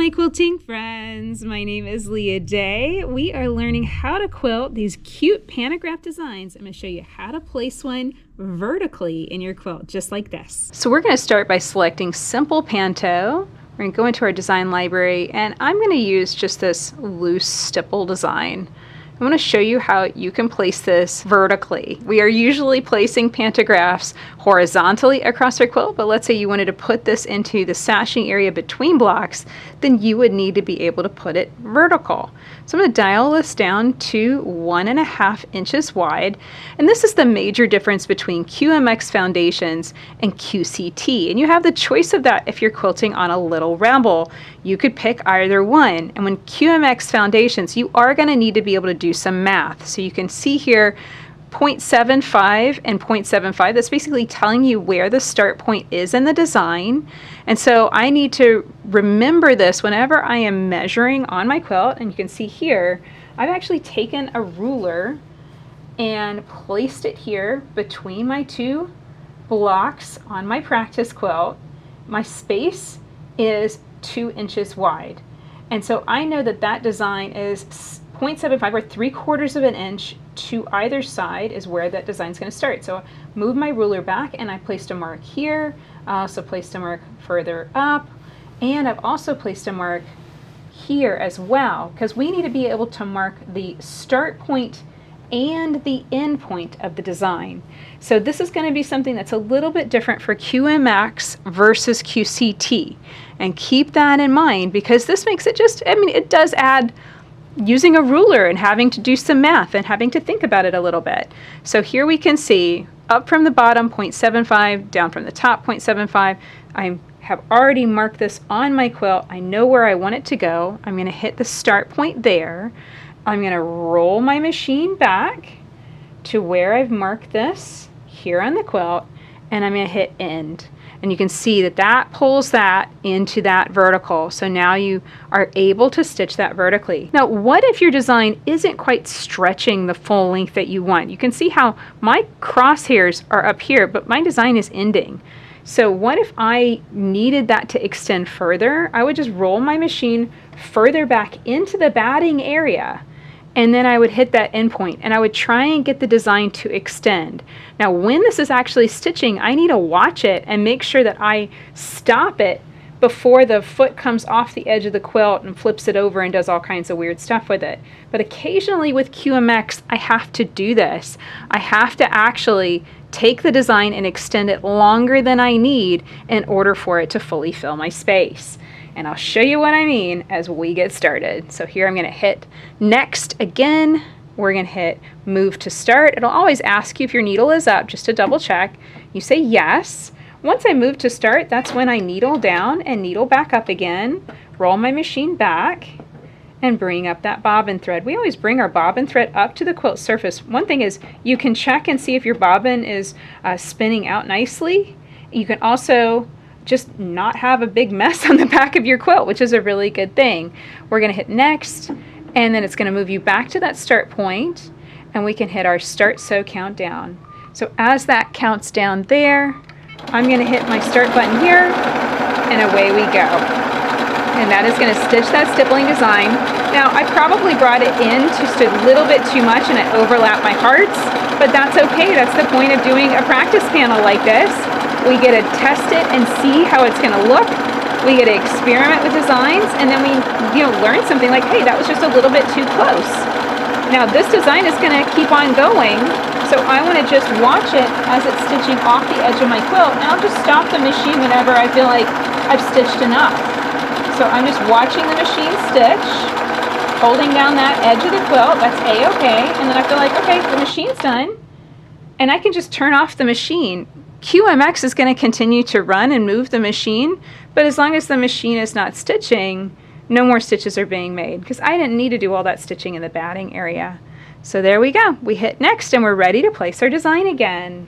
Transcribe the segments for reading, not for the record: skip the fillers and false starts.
my quilting friends, my name is Leah Day. We are learning how to quilt these cute pantograph designs. I'm going to show you how to place one vertically in your quilt, just like this. So we're going to start by selecting Simple Panto. We're going to go into our design library, and I'm going to use just this loose stipple design. I want to show you how you can place this vertically. We are usually placing pantographs horizontally across our quilt, but let's say you wanted to put this into the sashing area between blocks, then you would need to be able to put it vertical. So I'm going to dial this down to 1.5 inches wide, and this is the major difference between QMX Foundations and QCT, and you have the choice of that if you're quilting on a little rebel. You could pick either one, and when QMX Foundations, you are going to need to be able to do some math. So you can see here 0.75 and 0.75. That's basically telling you where the start point is in the design. And so I need to remember this whenever I am measuring on my quilt. And you can see here, I've actually taken a ruler and placed it here between my two blocks on my practice quilt. My space is 2 inches wide. And so I know that that design is 0.75 or 3/4 of an inch to either side is where that design is going to start. So move my ruler back, and I placed a mark here. I also placed a mark further up, and I've also placed a mark here as well, because we need to be able to mark the start point and the end point of the design. So this is going to be something that's a little bit different for QMX versus QCT. And keep that in mind, because this makes it just, I mean, it does add using a ruler and having to do some math and having to think about it a little bit. So here we can see up from the bottom 0.75, down from the top 0.75. I have already marked this on my quilt. I know where I want it to go. I'm going to hit the start point there. I'm going to roll my machine back to where I've marked this here on the quilt, and I'm going to hit end. And you can see that that pulls that into that vertical. So now you are able to stitch that vertically. Now, what if your design isn't quite stretching the full length that you want? You can see how my crosshairs are up here, but my design is ending. So what if I needed that to extend further? I would just roll my machine further back into the batting area, and then I would hit that end point, and I would try and get the design to extend. Now, when this is actually stitching, I need to watch it and make sure that I stop it before the foot comes off the edge of the quilt and flips it over and does all kinds of weird stuff with it. But occasionally with QMX, I have to do this. I have to actually take the design and extend it longer than I need in order for it to fully fill my space. And I'll show you what I mean as we get started. So here I'm going to hit next again. We're going to hit move to start. It'll always ask you if your needle is up, just to double check. You say yes. Once I move to start, that's when I needle down and needle back up again. Roll my machine back and bring up that bobbin thread. We always bring our bobbin thread up to the quilt surface. One thing is you can check and see if your bobbin is spinning out nicely. You can also just not have a big mess on the back of your quilt, which is a really good thing. We're going to hit next, and then it's going to move you back to that start point, and we can hit our start sew countdown. So as that counts down there, I'm going to hit my start button here, and away we go. And that is going to stitch that stippling design. Now, I probably brought it in just a little bit too much, and I overlapped my hearts, but that's okay. That's the point of doing a practice panel like this. We get to test it and see how it's going to look. We get to experiment with designs, and then we learn something like, hey, that was just a little bit too close. Now this design is going to keep on going, so I want to just watch it as it's stitching off the edge of my quilt, and I'll just stop the machine whenever I feel like I've stitched enough. So I'm just watching the machine stitch, holding down that edge of the quilt. That's A-okay, and then I feel like, okay, the machine's done, and I can just turn off the machine. QMX is going to continue to run and move the machine, but as long as the machine is not stitching, no more stitches are being made, because I didn't need to do all that stitching in the batting area. So there we go. We hit next, and we're ready to place our design again.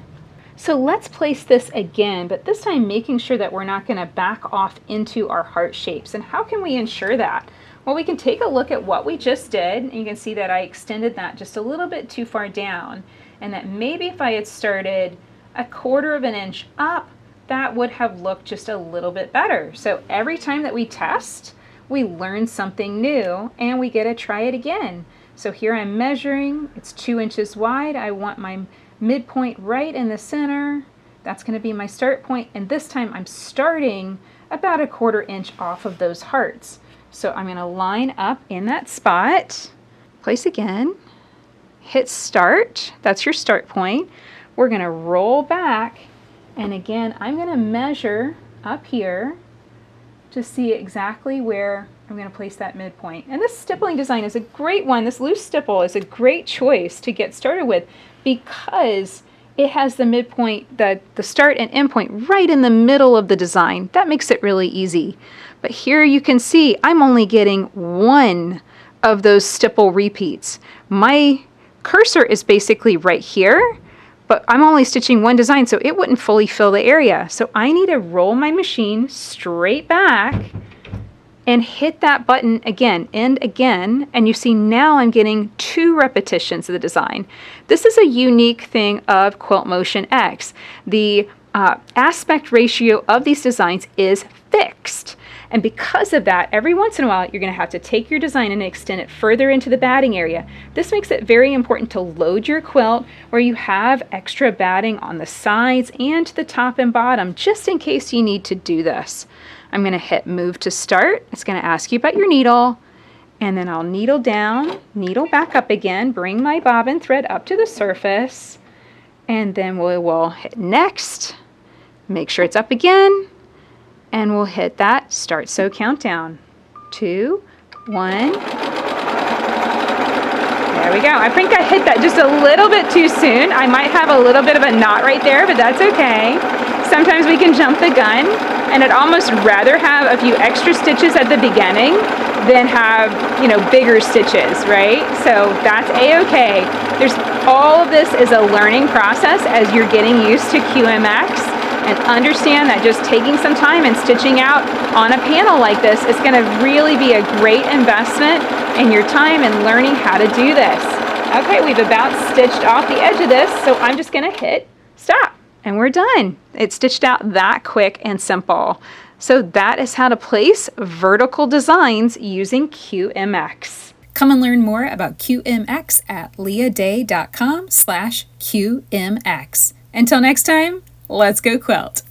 So let's place this again, but this time making sure that we're not going to back off into our heart shapes. And how can we ensure that? Well, we can take a look at what we just did, and you can see that I extended that just a little bit too far down, and that maybe if I had started 1/4 of an inch up, that would have looked just a little bit better. So every time that we test, we learn something new and we get to try it again. So here I'm measuring, it's 2 inches wide. I want my midpoint right in the center. That's going to be my start point, and this time I'm starting about 1/4 inch off of those hearts. So I'm going to line up in that spot, place again, hit start. That's your start point. We're going to roll back, and again I'm going to measure up here to see exactly where I'm going to place that midpoint. And this stippling design is a great one. This loose stipple is a great choice to get started with because it has the midpoint, the start and end point right in the middle of the design. That makes it really easy. But here you can see I'm only getting one of those stipple repeats. My cursor is basically right here, but I'm only stitching one design, so it wouldn't fully fill the area. So I need to roll my machine straight back and hit that button again and again, and you see now I'm getting 2 repetitions of the design. This is a unique thing of Quilt Motion X. The aspect ratio of these designs is fixed. And because of that, every once in a while, you're going to have to take your design and extend it further into the batting area. This makes it very important to load your quilt where you have extra batting on the sides and to the top and bottom, just in case you need to do this. I'm going to hit move to start. It's going to ask you about your needle, and then I'll needle down, needle back up again, bring my bobbin thread up to the surface, and then we will hit next, make sure it's up again, and we'll hit that start sew countdown. 2, 1. There we go. I think I hit that just a little bit too soon. I might have a little bit of a knot right there, but that's okay. Sometimes we can jump the gun, and I'd almost rather have a few extra stitches at the beginning than have, you know, bigger stitches, right? So that's a-okay. All of this is a learning process as you're getting used to QMX. And understand that just taking some time and stitching out on a panel like this is going to really be a great investment in your time and learning how to do this. Okay, we've about stitched off the edge of this, so I'm just going to hit stop, and we're done. It's stitched out that quick and simple. So that is how to place vertical designs using QMX. Come and learn more about QMX at leahday.com/QMX. Until next time, let's go quilt.